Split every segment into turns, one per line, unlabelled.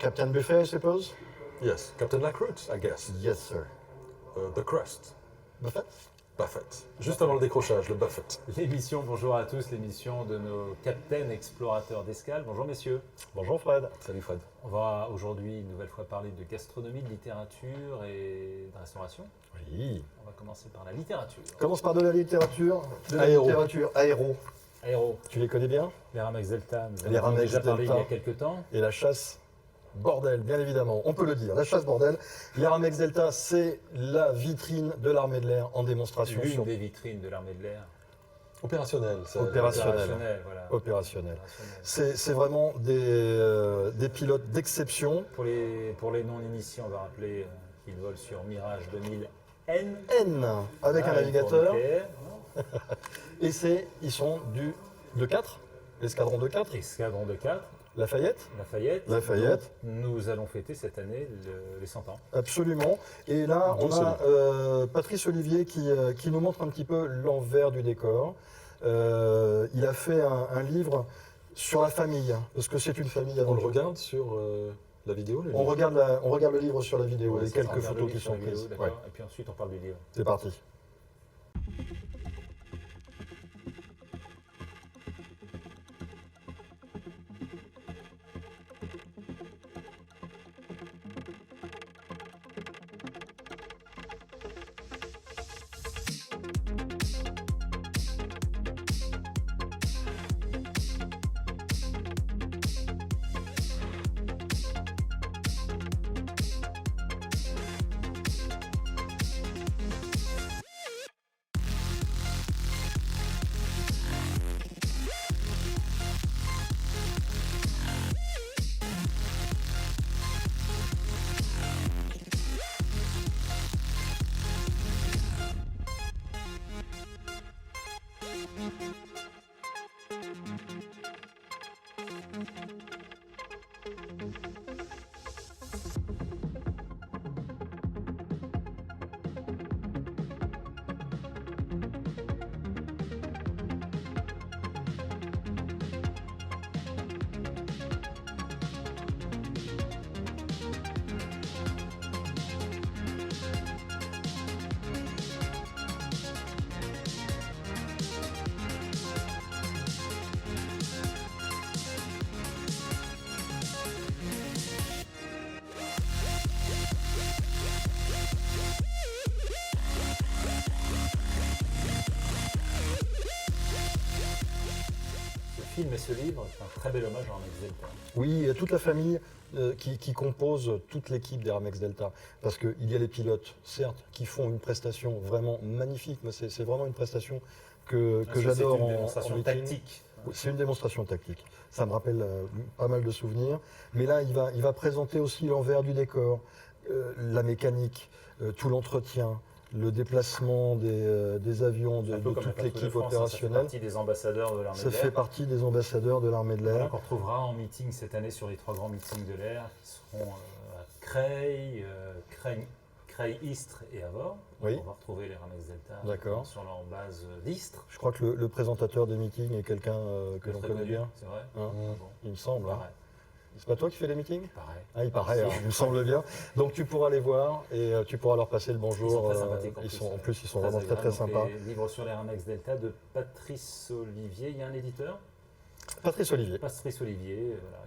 Captain Buffet, I suppose?
Yes, Captain Lacroute, I guess.
Yes, sir.
The Crust.
Buffet?
Buffett. Juste avant le décrochage, le Buffett.
L'émission, bonjour à tous, l'émission de nos capitaines explorateurs d'escale. Bonjour messieurs.
Bonjour Fred.
Salut Fred.
On va aujourd'hui une nouvelle fois parler de gastronomie, de littérature et de restauration.
Oui.
On va commencer par la littérature.
Commence par de la littérature. De la
Aéro.
littérature aéro.
Aéro,
Tu les connais bien?
les Ramex Delta, nous
Les
en avons
Ramex
déjà parlé il y
Delta.
a quelques temps.
Et la chasse bordel, bien évidemment, on peut le dire, la chasse bordel. Les Ramex Delta, c'est la vitrine de l'armée de l'air en démonstration.
L'une des vitrines de l'armée de l'air.
Opérationnel.
Opérationnel.
Voilà.
Opérationnel.
Opérationnel.
C'est vraiment des pilotes d'exception.
Pour les non-initiés, on va rappeler qu'ils volent sur Mirage 2000 N.
N, avec un
Voilà,
navigateur.
pour nucléaire.
Et ils sont de 4, l'escadron de 4,
Escadron de 4,
Lafayette.
Lafayette. Donc, nous allons fêter cette année les 100 ans.
Absolument. Et là, on a Patrice Olivier qui nous montre un petit peu l'envers du décor. Il a fait un livre sur la famille, parce que c'est une famille
On
avant
le
tout.
regarde sur la vidéo
On regarde le livre sur la vidéo, les
Ça
quelques
sera bien
photos
le
qui
livre sur
sont
la vidéo,
prises.
d'accord.
Ouais.
Et puis ensuite, on parle du livre.
C'est parti.
Ce film et ce livre, c'est un très bel hommage à Ramex Delta.
Oui, il y a toute la famille qui compose toute l'équipe des Ramex Delta. Parce qu'il y a les pilotes, certes, qui font une prestation vraiment magnifique, mais c'est vraiment une prestation que
Parce
j'adore
c'est une
en
démonstration
meeting.
tactique.
C'est une démonstration tactique. Ça me rappelle pas mal de souvenirs. Mais là, il va présenter aussi l'envers du décor, la mécanique, tout l'entretien, le déplacement des avions,
C'est un
de
peu comme
toute
la patrouille de
l'équipe
France, ça fait
opérationnelle.
partie des ambassadeurs de l'armée
Ça
de
fait
l'air.
partie des ambassadeurs de l'armée de
Voilà,
l'air.
qu'on retrouvera en meeting cette année sur les 3 grands meetings de l'air qui seront à Creil, Creil, Istres et Avord.
Oui.
On va retrouver les Ramex Delta
D'accord.
sur leur base d'Istres.
Je crois que le présentateur des meetings est quelqu'un que l'on
Très
connaît
connu,
bien.
C'est vrai.
Hein,
Bon,
il me semble. hein.
pareil,
C'est pas toi qui fais les meetings?
pareil.
Ah, il paraît, hein, il me semble bien. Donc tu pourras les voir et tu pourras leur passer le bonjour.
Ils sont très sympathiques
En plus, ils sont vraiment très
agréables.
très
Donc,
sympas.
Les livres sur les Ramex Delta de Patrice Olivier. Il y a un éditeur,
Patrice Olivier.
Patrice Olivier, voilà,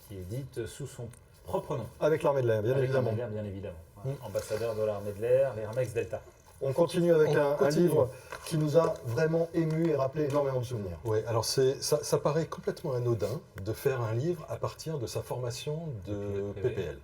qui édite sous son propre nom.
Avec l'armée de l'air, bien
Avec
évidemment.
l'armée de l'air, bien évidemment. Voilà. Ambassadeur de l'armée de l'air, les Ramex Delta.
On continue avec
On
un
continue.
livre qui nous a vraiment ému et rappelé énormément de souvenirs.
Oui, alors ça paraît complètement anodin de faire un livre à partir de sa formation de PPL.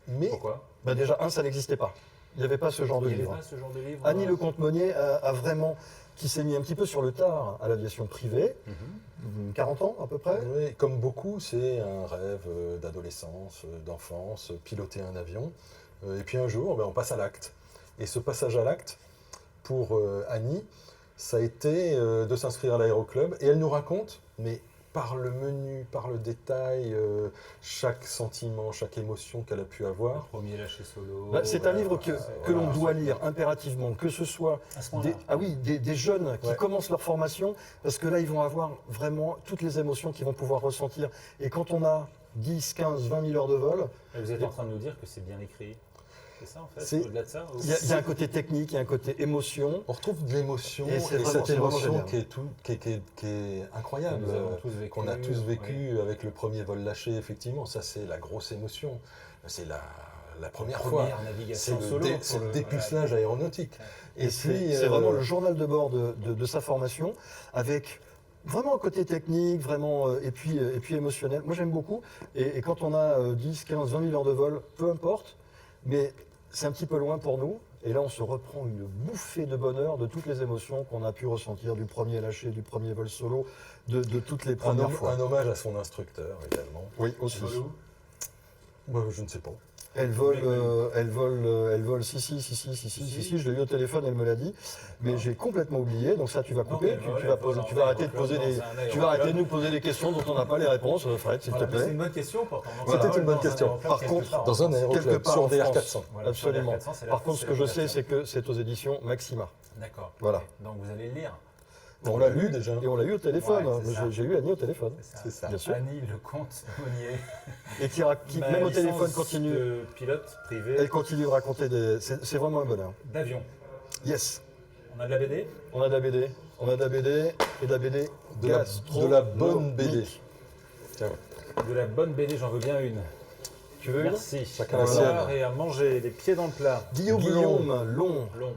Mais
Pourquoi
Bah déjà, ça n'existait pas. Il n'y avait pas ce genre de
Il n'y avait
livre.
pas ce genre de livre
Annie Lecomte-Monnier a vraiment, qui s'est mis un petit peu sur le tard à l'aviation privée, 40 ans à peu près.
oui, comme beaucoup, c'est un rêve d'adolescence, d'enfance, piloter un avion. Et puis un jour, on passe à l'acte. Et ce passage à l'acte, pour Annie, ça a été de s'inscrire à l'aéroclub. Et elle nous raconte, mais par le menu, par le détail, chaque sentiment, chaque émotion qu'elle a pu
Le
avoir.
premier lâché solo.
Bah, c'est un livre que
voilà.
l'on doit lire impérativement, que ce soit
À ce point-là.
des jeunes qui
Ouais.
commencent leur formation, parce que là, ils vont avoir vraiment toutes les émotions qu'ils vont pouvoir ressentir. Et quand on a 10, 15, 20 000 heures de vol,
Et vous êtes en train de nous dire que c'est bien écrit. C'est ça en fait,
C'est-
au-delà de ça ou-
il y a un côté technique, il y a un côté émotion.
On retrouve de l'émotion,
Et
et,
c'est vraiment-
cette
c'est vraiment
émotion
génial.
qui est incroyable,
Nous avons tous vécu.
qu'on a tous vécu
Oui.
avec le premier vol lâché, effectivement. Ça, c'est la grosse émotion. C'est la première fois.
Première
C'est
navigation
le,
solo.
c'est
pour
le
le-
dépucelage aéronautique.
Et c'est vraiment le journal de bord de sa formation, avec vraiment un côté technique, vraiment, et puis émotionnel. Moi, j'aime beaucoup. Et quand on a 10, 15, 20 000 heures de vol, peu importe, mais c'est un petit peu loin pour nous. Et là, on se reprend une bouffée de bonheur de toutes les émotions qu'on a pu ressentir du premier lâcher, du premier vol solo, de toutes les premières fois.
Un hommage à son instructeur également.
Oui, aussi.
Vol où
Je ne sais pas.
Elle vole, si, je l'ai eu au téléphone, elle me l'a dit, mais j'ai complètement oublié, donc ça tu vas couper,
Donc, elle
tu
vole,
vas
elle
tu
vole
vas arrêter de
dans
poser
un
des,
aéroclub.
tu vas arrêter de nous poser des questions dont on n'a pas les réponses, Fred, s'il te
Voilà, c'est
plaît.
une bonne question pourtant. Donc,
C'était
ça vole
une bonne
dans un
question.
aéroclub
Par
quelque
contre,
part en
Dans un
France.
Quelque
aéroclub
part
sur
en
des
France.
R400.
Voilà,
Absolument.
sur les 400, c'est la-
Par contre, ce que je sais,
la-
c'est que c'est aux éditions Maxima.
D'accord.
Voilà.
Ok. Donc vous allez le lire.
On l'a lu déjà.
Et on l'a eu au téléphone,
Ouais, c'est ça.
j'ai eu Annie au téléphone.
C'est ça.
Bien sûr.
Annie Lecomte Monnier.
Et qui,
Ma
même au
licence
téléphone, continue,
de pilote privé
elle continue de raconter des... C'est vraiment un bonheur.
d'avion.
Yes,
On a de la BD.
on a de la BD, on a de la BD, et de la BD
De la bonne BD.
gastronomique.
Tiens,
De la bonne BD, j'en veux bien une.
Tu veux une
Merci.
Chacun
À
la
boire
sienne.
et à manger, les pieds dans le plat.
Guillaume
Long,
Long.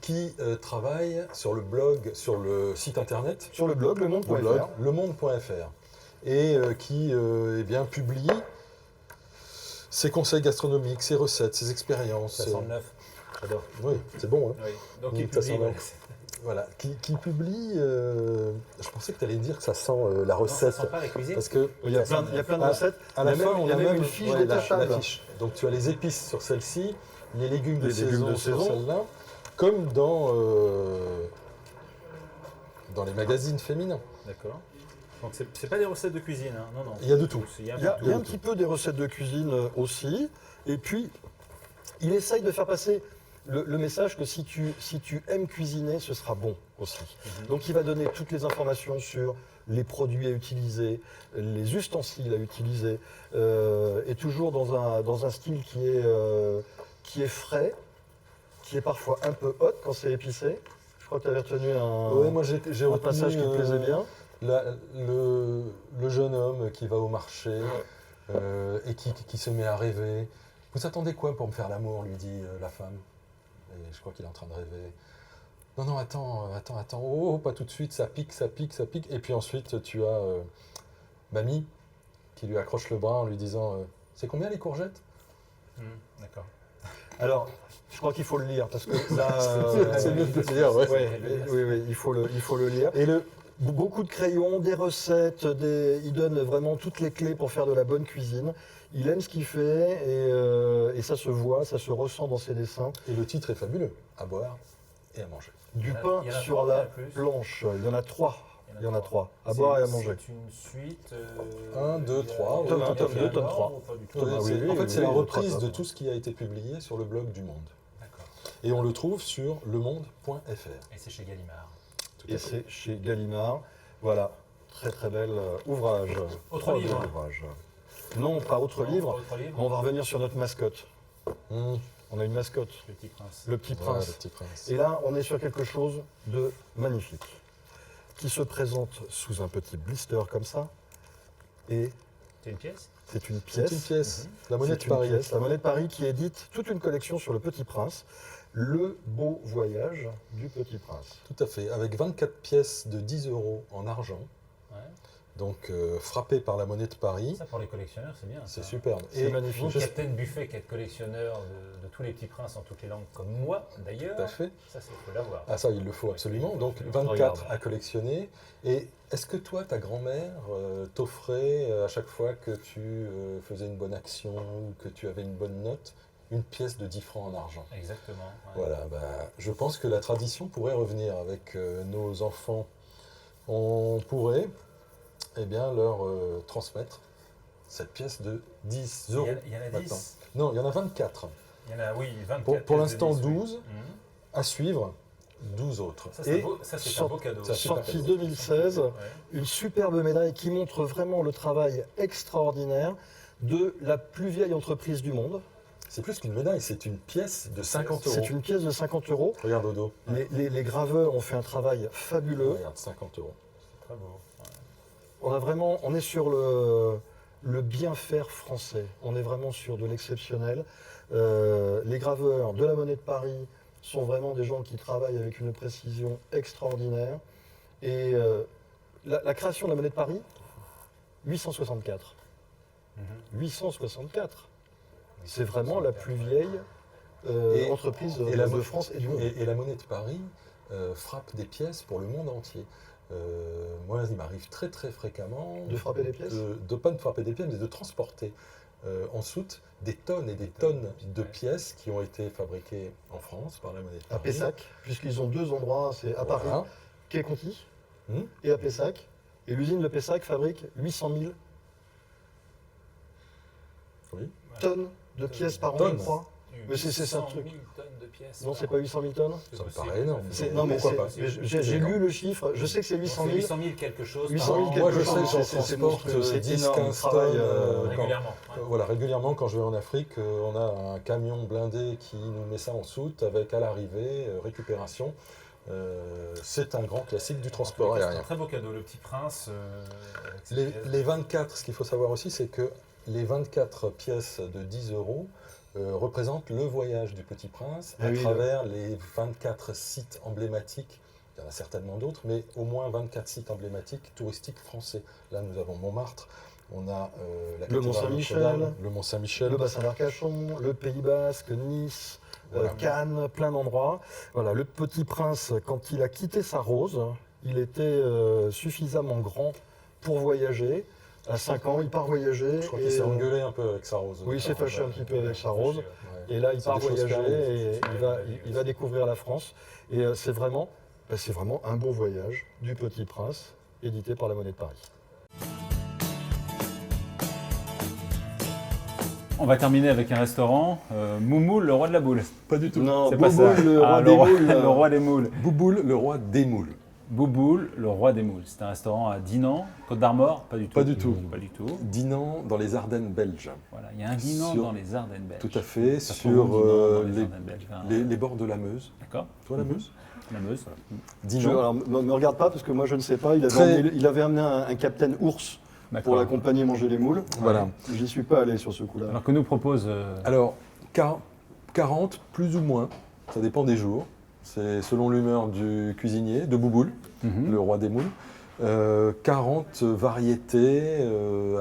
qui travaille sur le blog, sur le site internet,
sur le blog
le blog
lemonde.fr.
lemonde.fr, et qui eh bien, publie ses conseils gastronomiques, ses recettes, ses expériences.
Ça sent le neuf. J'adore.
Oui, c'est bon. Hein.
Oui. Donc
Oui,
il
ça
publie.
sent
voilà.
bon. Voilà, qui publie. Je pensais que tu allais dire que ça sent la
Non, ça
recette.
sent pas la cuisine.
Parce que
Il y a plein de
Ah,
recettes.
à la
Il y a
fin,
même-
on
il y a
a
même
même
une fiche
ouais,
détachable.
la fiche. Donc tu as les épices sur celle-ci, les légumes de
Les légumes
saison
de
sur
saison.
celle-là, comme dans les magazines féminins.
D'accord. Donc c'est pas des recettes de cuisine, hein. Non, non.
Il y a de tout.
Il y a un
Il y a,
peu de
il y a
tout.
un petit peu des recettes de cuisine aussi. Et puis, il essaye de faire passer le message que si tu aimes cuisiner, ce sera bon aussi. Donc il va donner toutes les informations sur les produits à utiliser, les ustensiles à utiliser, et toujours dans un style qui est frais, qui est parfois un peu hot quand c'est épicé. Je crois que tu avais retenu
Ouais, moi j'ai
un
retenu,
passage qui te plaisait bien.
le jeune homme qui va au marché et qui se met à rêver. Vous attendez quoi pour me faire l'amour, lui dit la femme. Et je crois qu'il est en train de rêver. Non, non, attends. Oh, pas tout de suite, ça pique. Et puis ensuite, tu as mamie qui lui accroche le bras en lui disant c'est combien les courgettes?
D'accord.
Alors, je crois qu'il faut le lire parce que là,
C'est mieux de le dire, ouais.
oui, il faut le lire.
Et
Beaucoup de crayons, des recettes, il donne vraiment toutes les clés pour faire de la bonne cuisine. Il aime ce qu'il fait et ça se voit, ça se ressent dans ses dessins.
le titre est fabuleux, à boire et à manger.
Du
Il y en a-
pain
il y en a
sur
trois, il y en
la
a plus.
planche. Il y en a trois. Il y en a trois. À
C'est-
boire et à manger.
C'est une suite.
1, 2, 3.
Tome un, tome deux, tome
trois.
trois.
Pas du tout.
Tome un, oui,
En fait, c'est la
oui,
reprise
trois
de
tomes.
tout ce qui a été publié sur le blog du Monde.
D'accord.
Et on le trouve sur lemonde.fr.
Et c'est chez Gallimard.
Tout à
Et
fait.
c'est chez Gallimard. Voilà, très très bel ouvrage.
Autre
Très
livre.
bel ouvrage. Non, pas autre
Non,
livre.
pas autre livre.
On va revenir sur notre mascotte.
Mmh.
On a une mascotte,
Le Petit Prince.
le Petit
Ouais,
Prince.
le petit prince.
Et là, on est sur quelque chose de magnifique, qui se présente sous un petit blister comme ça. Et
C'est une pièce.
c'est une
C'est une
pièce.
pièce, la monnaie
C'est
de
une
Paris.
pièce, la monnaie de Paris qui édite toute une collection sur le Petit Prince. Le beau voyage du Petit Prince.
Tout à fait, avec 24 pièces de 10 € en argent,
Ouais.
donc frappées par la monnaie de Paris.
Ça pour les collectionneurs, c'est bien.
C'est
ça.
superbe.
C'est magnifique.
Vous,
je-
Captain Buffet, qui êtes collectionneur de tous les petits princes en toutes les langues, comme moi d'ailleurs,
Tout à fait.
ça, il faut l'avoir.
Ah ça, il le faut absolument. Donc
Regarde.
24 à collectionner. Et est-ce que toi, ta grand-mère t'offrait à chaque fois que tu faisais une bonne action ou que tu avais une bonne note, une pièce de 10 francs en argent?
Exactement. ouais.
Voilà, bah, je pense que la tradition pourrait revenir avec nos enfants. On pourrait eh bien, leur transmettre cette pièce de 10 euros.
Il y en a
maintenant.
10.
Non, il y en a 24.
Il y en a, oui, 24.
Pour
pièces de
l'instant,
10, oui.
12. À suivre, 12 autres.
Ça,
Et
c'est un beau cadeau.
ça, super
Sortie
cadeau.
2016,
Ouais.
une superbe médaille qui montre vraiment le travail extraordinaire de la plus vieille entreprise du monde.
C'est plus qu'une médaille, c'est une pièce de 50 euros.
C'est une pièce de 50 euros.
Regarde au dos.
Les graveurs ont fait un travail fabuleux.
Regarde, 50 euros.
Très beau. Ouais.
On est sur le bien faire français. On est vraiment sur de l'exceptionnel. Les graveurs de la Monnaie de Paris sont vraiment des gens qui travaillent avec une précision extraordinaire. Et la création de la Monnaie de Paris, 864. 864. C'est vraiment la plus vieille
Et-
entreprise
et la
de
mo-
France et du monde.
Et la Monnaie de Paris frappe des pièces pour le monde entier. Moi, il m'arrive très très fréquemment
De frapper des pièces
pas de frapper des pièces, mais de transporter en soute des tonnes et des tonnes de pièces qui ont été fabriquées en France par la Monnaie de
À
Paris.
Pessac, puisqu'ils ont deux endroits, c'est à Paris,
Voilà.
quai Conti,
Hmm.
et à Pessac. Et l'usine de Pessac fabrique 800 000
Oui.
tonnes de pièces par an,
Tonnes.
je crois. Mais c'est ça,
100
le truc.
000 tonnes de pièces.
Non, c'est pas 800 000 tonnes
Ça me
possible.
paraît énorme.
Non, mais
pourquoi
c'est-
pas
j'ai lu le chiffre, je sais que c'est
Donc,
800
c'est
000.
800 000 quelque chose.
800 000
par an.
quelque
Moi, je
chose,
sais que
c'est-
j'en
c'est
transporte
monstrueux, c'est
10,
énorme,
15
travail,
tonnes. Quand-
Régulièrement. Ouais.
Voilà, régulièrement, quand je vais en Afrique, on a un camion blindé qui nous met ça en soute avec à l'arrivée, récupération. C'est un grand classique du transport
C'est un
aérien.
très beau cadeau, le petit prince. Avec ses
Les,
pièces.
les 24, ce qu'il faut savoir aussi, c'est que les 24 pièces de 10 euros représentent le voyage du Petit Prince
Ah
à
oui,
travers les 24 sites emblématiques. Il y en a certainement d'autres, mais au moins 24 sites emblématiques touristiques français. Là, nous avons Montmartre, on a la
Le
cathédrale
Mont-Saint-Michel,
Notre-Dame, le Mont-Saint-Michel.
Le bassin d'Arcachon, le Pays Basque, Nice,
Voilà.
Cannes, plein d'endroits. Voilà, le Petit Prince, quand il a quitté sa rose, il était suffisamment grand pour voyager. À 5 ans, il part voyager.
Je crois
et,
qu'il s'est engueulé un peu avec sa rose.
oui, il s'est fâché un petit peu avec sa rose.
Ouais.
Et là, il
C'est
part
des choses qui
voyager
arrivent.
et il va découvrir la France. Et c'est vraiment un beau voyage du Petit Prince, édité par la Monnaie de Paris.
On va terminer avec un restaurant, Moumoul, le roi de la boule.
Pas du tout.
Non,
C'est pas
Bouboule,
ça.
le
Ah,
roi des moules.
le roi des moules.
Bouboule, le roi des moules.
Bouboule, le roi des moules. C'est un restaurant à Dinan, Côte d'Armor. Pas du tout.
Pas du tout.
Pas du tout.
Dinan dans les Ardennes belges.
Voilà, il y a un Dinan
Sur-
dans les Ardennes belges.
Tout à fait,
Ça
sur
tombe, Dinan dans les
les,
Ardennes belges. Enfin,
les bords de la Meuse.
D'accord.
Toi, la Meuse
La Meuse.
Dinan.
Alors, me regarde pas parce que moi je ne sais pas.
Très-
Il avait amené un capitaine ours pour
D'accord.
l'accompagner manger les moules.
Voilà.
J'y suis pas allé sur ce coup-là.
Alors que nous propose.
Alors, 40, plus ou moins, ça dépend des jours. C'est selon l'humeur du cuisinier, de Bouboule, le roi des moules. 40 variétés,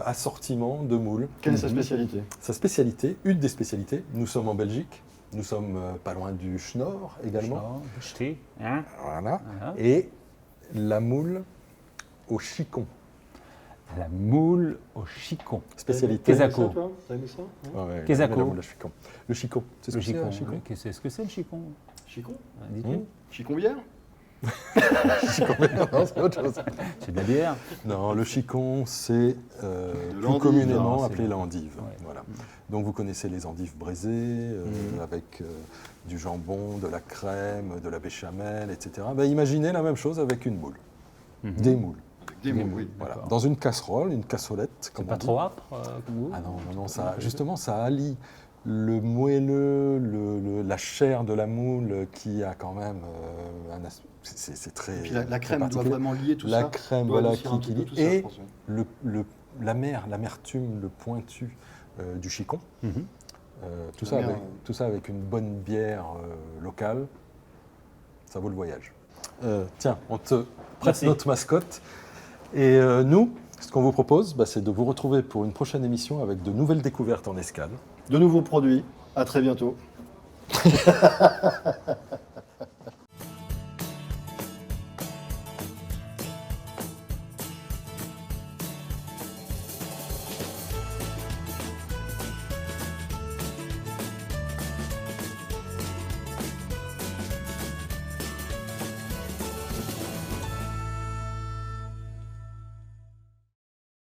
assortiments de moules.
Quelle est sa spécialité?
Sa spécialité, une des spécialités, nous sommes en Belgique, nous sommes pas loin du Schnorr également.
Ch'ti, hein.
Voilà.
Voilà.
Et la moule au chicon.
La moule au chicon.
Spécialité.
Quesaco.
T'as aimé ça, toi? T'as aimé ça? Hein?
Ah ouais,
Quesaco.
la moule au chicon. Le chicon, c'est ce
Le
que c'est,
chicon.
un chicon.
Oui, qu'est-ce que c'est le chicon?
Chicon?
Dites-nous.
Chicon bière?
Non, c'est autre chose.
C'est de la bière.
Non, le chicon, c'est plus
l'endive.
communément
Non, c'est
appelé
bon.
l'endive.
Ouais.
Voilà. Donc vous connaissez les endives braisées, avec du jambon, de la crème, de la béchamel, etc. Ben, imaginez la même chose avec une moule. Des moules.
Des moules, oui.
Voilà.
D'accord.
Dans une casserole, une cassolette.
C'est
comme
pas
on dit.
trop âpre comme goût?
Ah non, non, non, ça, justement, ça allie le moelleux, la chair de la moule qui a quand même c'est très.
Et puis la
très
crème doit
particulier.
vraiment lier tout
La
ça.
crème,
doit
voilà,
adoucir un
qui
petit peu
lie.
tout ça, je
Et
pense, ouais.
l'amertume, le pointu du chicon.
Mhm.
Tout
La
ça
mer,
avec une bonne bière locale, ça vaut le voyage. Tiens, on te prête
Merci.
notre mascotte. Et nous, ce qu'on vous propose, bah, c'est de vous retrouver pour une prochaine émission avec de nouvelles découvertes en escale.
De nouveaux produits. À très bientôt.